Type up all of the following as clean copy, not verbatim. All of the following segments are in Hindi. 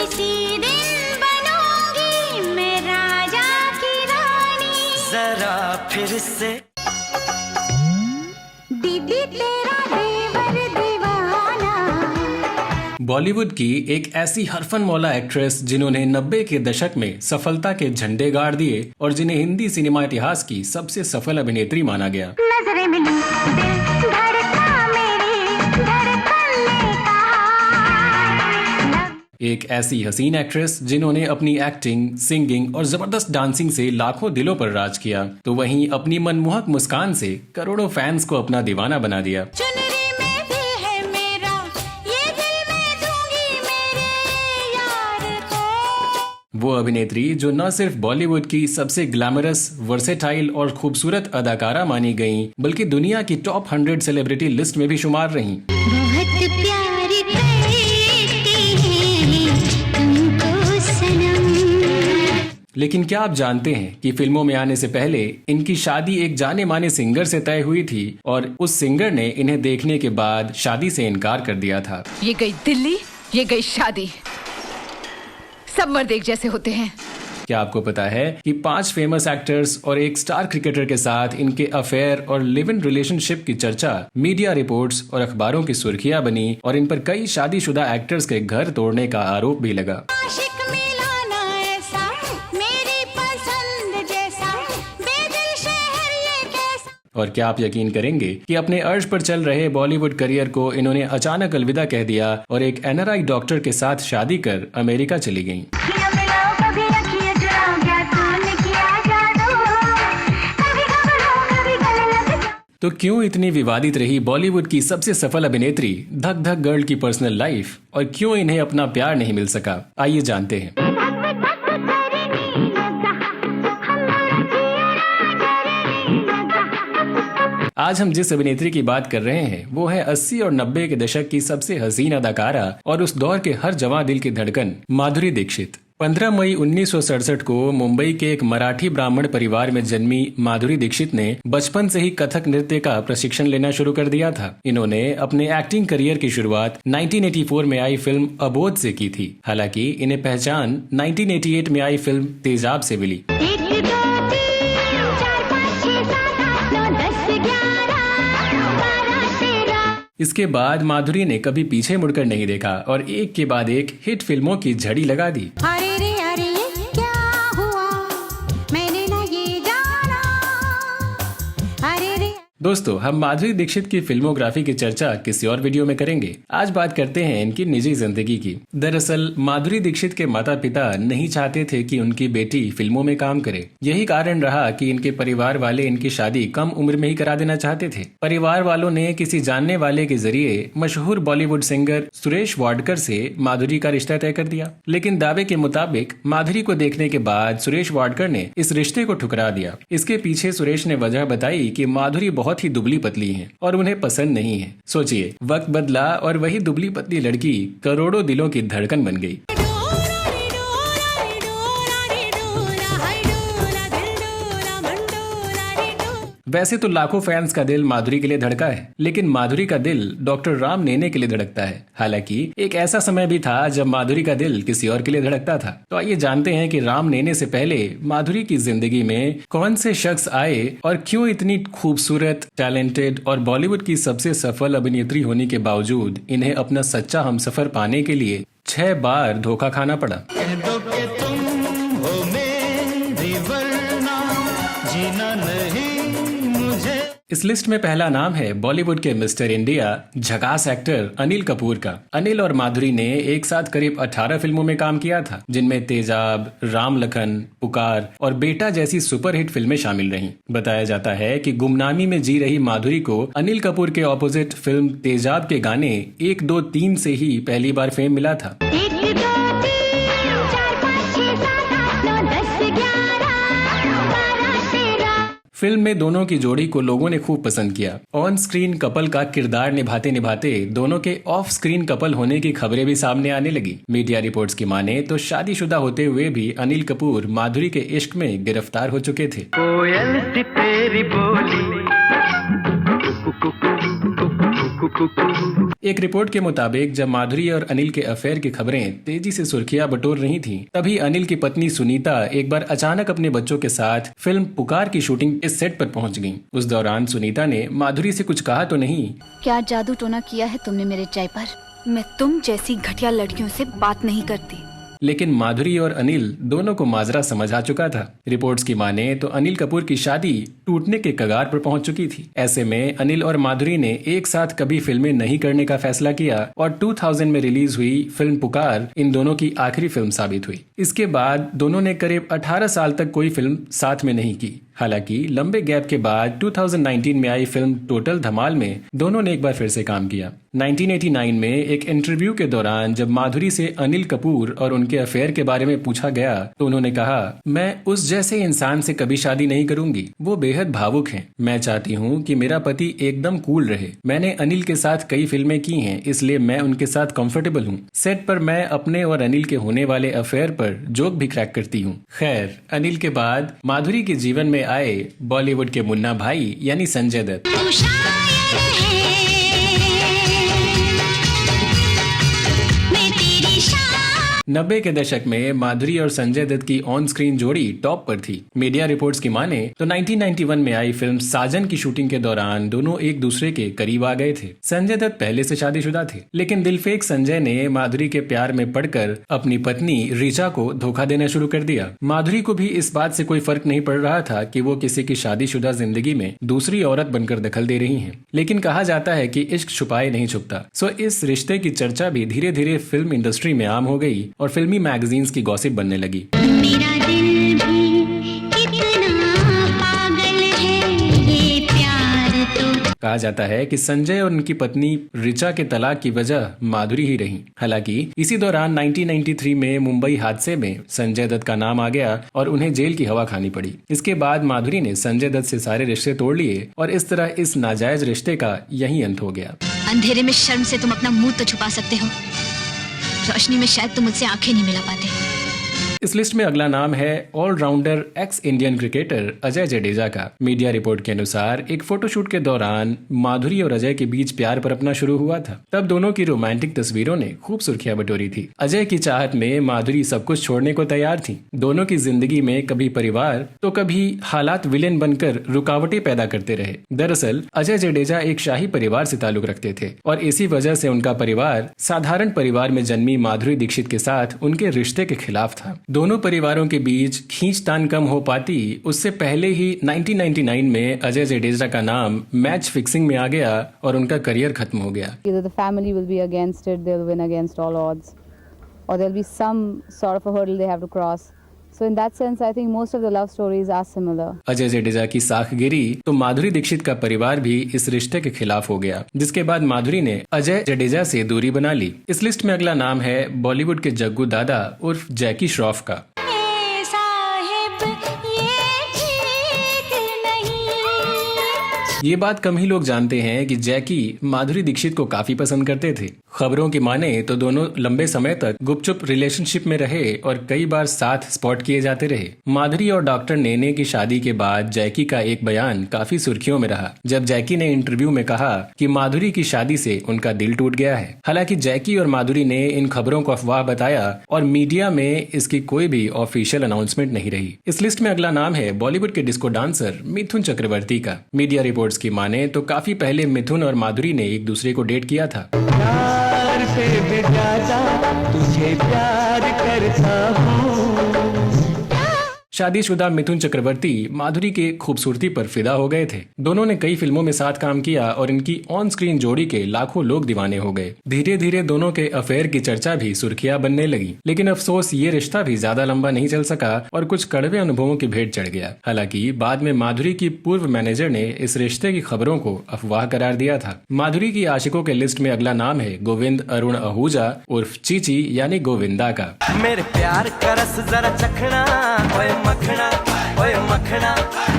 किसी दिन बनूंगी मैं राजा की रानी। जरा फिर से दीदी तेरा देवर दीवाना। बॉलीवुड की एक ऐसी हरफन मौला एक्ट्रेस जिन्होंने 90 के दशक में सफलता के झंडे गाड़ दिए और जिन्हें हिंदी सिनेमा इतिहास की सबसे सफल अभिनेत्री माना गया। नजरें मिली दिल धड़का मेरी धड़कन ने कहा। एक ऐसी हसीन एक्ट्रेस जिन्होंने अपनी एक्टिंग, सिंगिंग और जबरदस्त डांसिंग से लाखों दिलों पर राज किया, तो वहीं अपनी मनमोहक मुस्कान से करोड़ों फैंस को अपना दीवाना बना दिया। चुनरी में दिल है मेरा, ये दिल मैं दूंगी मेरे यार को। वो अभिनेत्री जो न सिर्फ बॉलीवुड की सबसे ग्लैमरस, वर्सेटाइल और खूबसूरत अदाकारा मानी गईं, बल्कि दुनिया की टॉप 100 सेलिब्रिटी लिस्ट में भी शुमार रहीं। बहुत प्यारी करती है तुमको सनम। लेकिन क्या आप जानते हैं कि फिल्मों में आने से पहले इनकी शादी एक जाने माने सिंगर से तय हुई थी और उस सिंगर ने इन्हें देखने के बाद शादी से इनकार कर दिया था। ये गई दिल्ली, ये गई शादी, सब मर्द एक जैसे होते हैं। क्या आपको पता है कि 5 फेमस एक्टर्स और एक स्टार क्रिकेटर के साथ इनके अफेयर और लिव इन रिलेशनशिप की चर्चा मीडिया रिपोर्ट्स और अखबारों की सुर्खियां बनी और इन पर कई शादीशुदा एक्टर्स के घर तोड़ने का आरोप भी लगा। आशिक मिलाना ऐसा मेरी पसंद जैसा, बेदिल शहर ये कैसा। और क्या आप यकीन करेंगे कि अपने अर्श पर चल रहे बॉलीवुड करियर को इन्होंने अचानक अलविदा कह दिया और एक NRI डॉक्टर के साथ शादी कर अमेरिका चली गईं। अखियाँ मिलाओ कभी अखियाँ चुराओ, क्या तूने किया जादू, कभी घबराओ कभी गले लग जाओ। तो क्यों इतनी विवादित रही बॉलीवुड की सबसे सफल अभिनेत्री धक धक गर्ल की पर्सनल लाइफ और क्यों इन्हें अपना प्यार नहीं मिल सका, आइए जानते हैं। आज हम जिस अभिनेत्री की बात कर रहे हैं वो है 80 और 90 के दशक की सबसे हसीन अदाकारा और उस दौर के हर जवां दिल की धड़कन माधुरी दीक्षित। 15 मई 1967 को मुंबई के एक मराठी ब्राह्मण परिवार में जन्मी माधुरी दीक्षित ने बचपन से ही कथक नृत्य का प्रशिक्षण लेना शुरू कर दिया था। इन्होंने अपने एक्टिंग करियर की शुरुआत 1984 में आई फिल्म अबोध से की थी। हालांकि इन्हें पहचान 1988 में आई फिल्म तेजाब से मिली। 1 2 3 4 5 6 7 8 9 10 11 12 13। इसके बाद माधुरी ने कभी पीछे मुड़कर नहीं देखा और एक के बाद एक हिट फिल्मों की झड़ी लगा दी। अरे रे अरे क्या हुआ, मैंने ना ये जाना। अरे रे दोस्तों, हम माधुरी दीक्षित की फिल्मोग्राफी की चर्चा किसी और वीडियो में करेंगे। आज बात करते हैं इनकी निजी जिंदगी की। दरअसल माधुरी दीक्षित के माता पिता नहीं चाहते थे कि उनकी बेटी फिल्मों में काम करे। यही कारण रहा कि इनके परिवार वाले इनकी शादी कम उम्र में ही करा देना चाहते थे। परिवार वालों ने किसी जानने वाले के जरिए मशहूर बॉलीवुड सिंगर सुरेश वाडकर से माधुरी का रिश्ता तय कर दिया। लेकिन दावे के मुताबिक माधुरी को देखने के बाद सुरेश वाडकर ने इस रिश्ते को ठुकरा दिया। इसके पीछे सुरेश ने वजह बताई कि माधुरी बहुत ही दुबली पतली हैं और उन्हें पसंद नहीं है। सोचिए, वक्त बदला और वही दुबली पतली लड़की करोड़ों दिलों की धड़कन बन गई। वैसे तो लाखों फैंस का दिल माधुरी के लिए धड़का है, लेकिन माधुरी का दिल डॉक्टर राम नेने के लिए धड़कता है। हालांकि एक ऐसा समय भी था जब माधुरी का दिल किसी और के लिए धड़कता था। तो आइए जानते हैं कि राम नेने से पहले माधुरी की जिंदगी में कौन से शख्स आए और क्यों इतनी खूबसूरत, टैलेंटेड और बॉलीवुड की सबसे सफल अभिनेत्री होने के बावजूद इन्हें अपना सच्चा हमसफर पाने के लिए 6 बार धोखा खाना पड़ा। कह दो कि तुम हो मेरी वरना जीना नहीं मुझे। इस लिस्ट में पहला नाम है बॉलीवुड के मिस्टर इंडिया, झकास एक्टर अनिल कपूर का। अनिल और माधुरी ने एक साथ करीब 18 फिल्मों में काम किया था, जिनमें तेजाब, राम लखन, पुकार और बेटा जैसी सुपरहिट फिल्में शामिल रहीं। बताया जाता है कि गुमनामी में जी रही माधुरी को अनिल कपूर के ऑपोजिट फिल्म तेजाब के गाने 1 2 3 से ही पहली बार फेम मिला था। 1 2 3 4 5 6 7 8 9 10 11 12 13। फिल्म में दोनों की जोड़ी को लोगों ने खूब पसंद किया। ऑन स्क्रीन कपल का किरदार निभाते निभाते दोनों के ऑफ स्क्रीन कपल होने की खबरें भी सामने आने लगी। मीडिया रिपोर्ट्स की माने तो शादीशुदा होते हुए भी अनिल कपूर माधुरी के इश्क में गिरफ्तार हो चुके थे। कोयल सी तेरी बोली एक रिपोर्ट के मुताबिक जब माधुरी और अनिल के अफेयर की खबरें तेजी से सुर्खियां बटोर रही थीं, तभी अनिल की पत्नी सुनीता एक बार अचानक अपने बच्चों के साथ फिल्म पुकार की शूटिंग के सेट पर पहुंच गईं। उस दौरान सुनीता ने माधुरी से कुछ कहा तो नहीं। क्या जादू टोना किया है तुमने मेरे जय पर? मैं तुम जैसी घटिया लड़कियों से बात नहीं करती। लेकिन माधुरी और अनिल दोनों को माजरा समझ आ चुका था। रिपोर्ट्स की माने तो अनिल कपूर की शादी टूटने के कगार पर पहुंच चुकी थी। ऐसे में अनिल और माधुरी ने एक साथ कभी फिल्में नहीं करने का फैसला किया और 2000 में रिलीज हुई फिल्म पुकार इन दोनों की आखिरी फिल्म साबित हुई। इसके बाद दोनों ने करीब 18 साल तक कोई फिल्म साथ में नहीं की। हालांकि लंबे गैप के बाद 2019 में आई फिल्म टोटल धमाल में दोनों ने एक बार फिर से काम किया। 1989 में एक इंटरव्यू के दौरान जब माधुरी से अनिल कपूर और उनके अफेयर के बारे में पूछा गया तो उन्होंने कहा, मैं उस जैसे इंसान से कभी शादी नहीं करूंगी। वो बेहद भावुक हैं। मैं चाहती हूँ कि मेरा पति एकदम कूल रहे। मैंने अनिल के साथ कई फिल्में की हैं, इसलिए मैं उनके साथ कंफर्टेबल हूँ। सेट पर मैं अपने और अनिल के होने वाले अफेयर पर जोक भी क्रैक करती हूँ। खैर, अनिल के बाद माधुरी के जीवन में आए बॉलीवुड के मुन्ना भाई यानी संजय दत्त। तू शायर है, मैं तेरी शायर। 90 के दशक में माधुरी और संजय दत्त की ऑन स्क्रीन जोड़ी टॉप पर थी। मीडिया रिपोर्ट्स की माने तो 1991 में आई फिल्म साजन की शूटिंग के दौरान दोनों एक दूसरे के करीब आ गए थे। संजय दत्त पहले से शादीशुदा थे, लेकिन दिलफेक संजय ने माधुरी के प्यार में पड़कर अपनी पत्नी ऋचा को धोखा देना शुरू कर दिया। माधुरी को भी इस बात से कोई फर्क नहीं पड़ रहा था कि वो किसी की शादीशुदा जिंदगी में दूसरी औरत बनकर दखल दे रही हैं। लेकिन कहा जाता है कि इश्क छुपाए नहीं छुपता। सो इस रिश्ते की चर्चा भी धीरे धीरे फिल्म इंडस्ट्री में आम हो गई और फिल्मी मैगजीन्स की गॉसिप बनने लगी। मेरा दिल भी कितना पागल है, ये प्यार तो। कहा जाता है कि संजय और उनकी पत्नी ऋचा के तलाक की वजह माधुरी ही रही। हालांकि इसी दौरान 1993 में मुंबई हादसे में संजय दत्त का नाम आ गया और उन्हें जेल की हवा खानी पड़ी। इसके बाद माधुरी ने संजय दत्त से सारे रिश्ते तोड़ लिए और इस तरह इस नाजायज रिश्ते का यही अंत हो गया। अंधेरे में शर्म से तुम अपना मुंह तो छुपा सकते हो, रोशनी में शायद तुम मुझसे आंखें नहीं मिला पाते। इस लिस्ट में अगला नाम है allrounder ex Indian cricketer Ajay Jadeja का। मीडिया रिपोर्ट के अनुसार एक फोटोशूट के दौरान माधुरी और अजय के बीच प्यार बरपना शुरू हुआ था। तब दोनों की रोमांटिक तस्वीरों ने खूब सुर्खियां बटोरी थी। अजय की चाहत में माधुरी सब कुछ छोड़ने को तैयार थी। दोनों की जिंदगी में कभी परिवार तो कभी हालात विलेन बनकर रुकावटें पैदा करते रहे। दरअसल अजय जडेजा एक शाही परिवार से ताल्लुक रखते थे और इसी वजह से उनका परिवार साधारण परिवार में जन्मी माधुरी दीक्षित के साथ उनके रिश्ते के खिलाफ था। दोनों परिवारों के बीच खींचतान कम हो पाती उससे पहले ही 1999 में अजय जडेजा का नाम मैच फिक्सिंग में आ गया और उनका करियर खत्म हो गया। Either the family will be against it, they'll win against all odds, or there'll be some sort of a hurdle they have to cross. So in that sense, I think most of the love stories are similar. Ajay Jadeja की साख गिरी तो माधुरी दीक्षित का परिवार भी इस रिश्ते के खिलाफ हो गया, जिसके बाद माधुरी ने अजय जडेजा से दूरी बना ली। इस लिस्ट में अगला नाम है बॉलीवुड के जग्गू दादा उर्फ जैकी श्रॉफ का। ए साहिब, ये ठीक नहीं। ये बात कम ही लोग जानते हैं कि जैकी माधुरी दीक्षित को काफी पसंद करते थे। खबरों की माने तो दोनों लंबे समय तक गुपचुप रिलेशनशिप में रहे और कई बार साथ स्पॉट किए जाते रहे। माधुरी और डॉक्टर नेने की शादी के बाद जैकी का एक बयान काफी सुर्खियों में रहा, जब जैकी ने इंटरव्यू में कहा कि माधुरी की शादी से उनका दिल टूट गया है। हालांकि जैकी और माधुरी ने इन खबरों को अफवाह बताया और मीडिया में इसकी कोई भी ऑफिशियल अनाउंसमेंट नहीं रही। इस लिस्ट में अगला नाम है बॉलीवुड के डिस्को डांसर मिथुन चक्रवर्ती का। मीडिया रिपोर्ट्स की माने तो काफी पहले मिथुन और माधुरी ने एक दूसरे को डेट किया था। प्यार से भी ज्यादा तुझे प्यार करता हूँ। शादीशुदा मिथुन चक्रवर्ती माधुरी के खूबसूरती पर फिदा हो गए थे। दोनों ने कई फिल्मों में साथ काम किया और इनकी ऑन स्क्रीन जोड़ी के लाखों लोग दीवाने हो गए। धीरे धीरे दोनों के अफेयर की चर्चा भी सुर्खियां बनने लगी, लेकिन अफसोस ये रिश्ता भी ज्यादा लंबा नहीं चल सका और कुछ कड़वे अनुभवों की भेंट चढ़ गया। हालांकि बाद में माधुरी की पूर्व मैनेजर ने इस रिश्ते की खबरों को अफवाह करार दिया था। माधुरी की आशिकों के लिस्ट में अगला नाम है गोविंद अरुण आहूजा उर्फ चीची यानी गोविंदा का। मेरे प्यार का रस जरा चखना, ओए मखना, ओए मखना,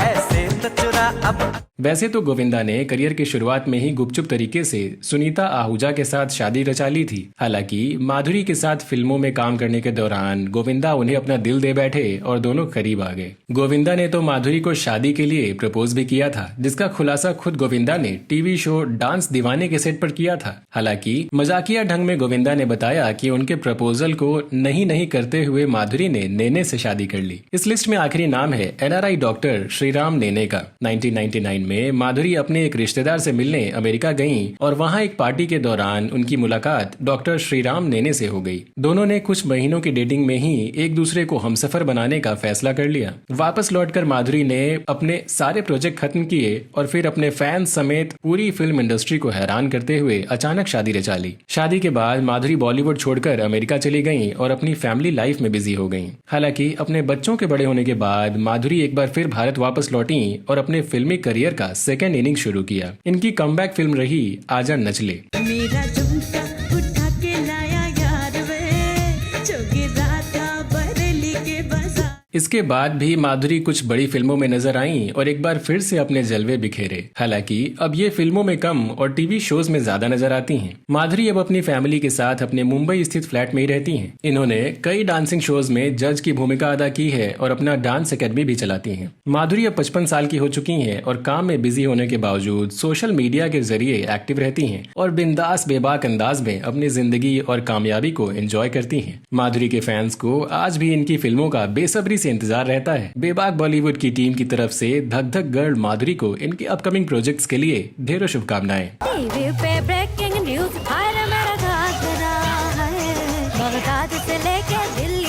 ऐसे तो चुरा अब। वैसे तो गोविंदा ने करियर की शुरुआत में ही गुपचुप तरीके से सुनीता आहूजा के साथ शादी रचा ली थी। हालांकि माधुरी के साथ फिल्मों में काम करने के दौरान गोविंदा उन्हें अपना दिल दे बैठे और दोनों करीब आ गए। गोविंदा ने तो माधुरी को शादी के लिए प्रपोज भी किया था, जिसका खुलासा खुद गोविंदा ने टीवी शो डांस दीवाने के सेट पर किया था। हालांकि मजाकिया ढंग में गोविंदा ने बताया कि उनके प्रपोजल को नहीं करते हुए माधुरी ने नेने से शादी कर ली। इस लिस्ट में आखिरी नाम है NRI डॉक्टर श्रीराम नेने का। 1999 में माधुरी अपने एक रिश्तेदार से मिलने अमेरिका गईं और वहां एक पार्टी के दौरान उनकी मुलाकात डॉक्टर श्रीराम नेने से हो गई। दोनों ने कुछ महीनों की डेटिंग में ही एक दूसरे को हमसफर बनाने का फैसला कर लिया। वापस लौटकर माधुरी ने अपने सारे प्रोजेक्ट खत्म किए और फिर अपने फैंस समेत पूरी फिल्म इंडस्ट्री को हैरान करते हुए अचानक शादी रचा ली। शादी के बाद माधुरी बॉलीवुड छोड़कर अमेरिका चली गईं और अपनी फैमिली लाइफ में बिजी हो गईं। हालांकि अपने बच्चों के बड़े होने के बाद माधुरी एक बार फिर भारत वापस लौटी और अपने फिल्मी करियर का सेकेंड इनिंग शुरू किया। इनकी कमबैक फिल्म रही आजा नच ले। मेरा झुमका उठा के लाया यार वे, जोगी राता बरेली के बाजार। इसके बाद भी माधुरी कुछ बड़ी फिल्मों में नजर आईं और एक बार फिर से अपने जलवे बिखेरे। हालांकि अब ये फिल्मों में कम और टीवी शोज में ज्यादा नजर आती हैं। माधुरी अब अपनी फैमिली के साथ अपने मुंबई स्थित फ्लैट में ही रहती हैं। इन्होंने कई डांसिंग शोज में जज की भूमिका अदा की है और अपना डांस एकेडमी भी चलाती हैं। माधुरी अब 55 साल की हो चुकी हैं और काम में बिजी होने के बावजूद सोशल मीडिया के जरिए एक्टिव रहती हैं और बिंदास बेबाक अंदाज में अपनी जिंदगी और कामयाबी को एंजॉय करती हैं। माधुरी के फैंस को आज भी इनकी फिल्मों का बेसब्री से इंतजार रहता है। बेबाक बॉलीवुड की टीम की तरफ से धक धक गर्ल माधुरी को इनके अपकमिंग प्रोजेक्ट्स के लिए ढेरों शुभकामनाएं। टीवी पे ब्रेकिंग न्यूज, हाय रे मेरा घाघरा है, बगदाद से लेके दिल्ली।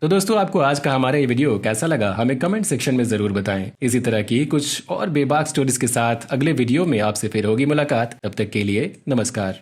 तो दोस्तों, आपको आज का हमारा ये वीडियो कैसा लगा हमें कमेंट सेक्शन में जरूर बताएं। इसी तरह की कुछ और बेबाक स्टोरीज के साथ अगले वीडियो में आपसे फिर होगी मुलाकात। तब तक के लिए नमस्कार।